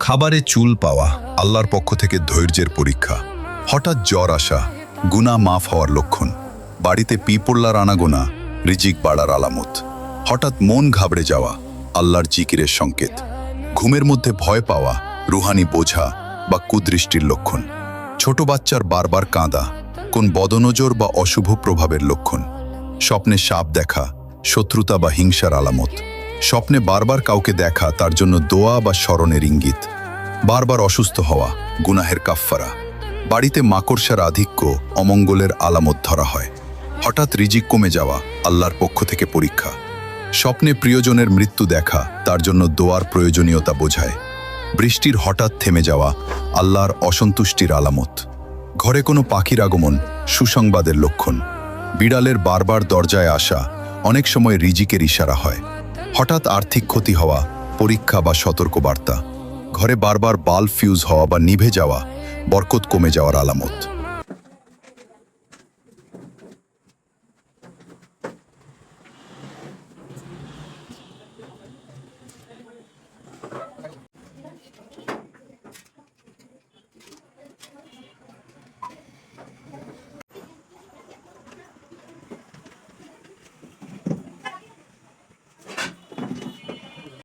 খাবারে চুল পাওয়া আল্লাহর পক্ষ থেকে ধৈর্যের পরীক্ষা। হঠাৎ জ্বর আসা গুনাহ মাফ হওয়ার লক্ষণ। বাড়িতে পিঁপড়ার আনাগোনা রিজিক বাড়ার আলামত। হঠাৎ মন ঘাবড়ে যাওয়া আল্লাহর জিকিরের সংকেত। ঘুমের মধ্যে ভয় পাওয়া রুহানি বোঝা বা কুদৃষ্টির লক্ষণ। ছোট বাচ্চার বারবার কাঁদা কোন বদনজর বা অশুভ প্রভাবের লক্ষণ। স্বপ্নে সাপ দেখা শত্রুতা বা হিংসার আলামত। স্বপ্নে বারবার কাউকে দেখা তার জন্য দোয়া বা স্মরণের ইঙ্গিত। বারবার অসুস্থ হওয়া গুনাহের কাফফারা। বাড়িতে মাকড়সার আধিক্য অমঙ্গলের আলামত ধরা হয়। হঠাৎ রিজিক কমে যাওয়া আল্লাহর পক্ষ থেকে পরীক্ষা। স্বপ্নে প্রিয়জনের মৃত্যু দেখা তার জন্য দোয়ার প্রয়োজনীয়তা বোঝায়। বৃষ্টির হঠাৎ থেমে যাওয়া আল্লাহর অসন্তুষ্টির আলামত। ঘরে কোনো পাখির আগমন সুসংবাদের লক্ষণ। বিড়ালের বারবার দরজায় আসা অনেক সময় রিজিকের ইশারা হয়। হঠাৎ আর্থিক ক্ষতি হওয়া পরীক্ষা বা সতর্কবার্তা। ঘরে বারবার বাল্ব ফিউজ হওয়া বা নিভে যাওয়া বরকত কমে যাওয়ার আলামত।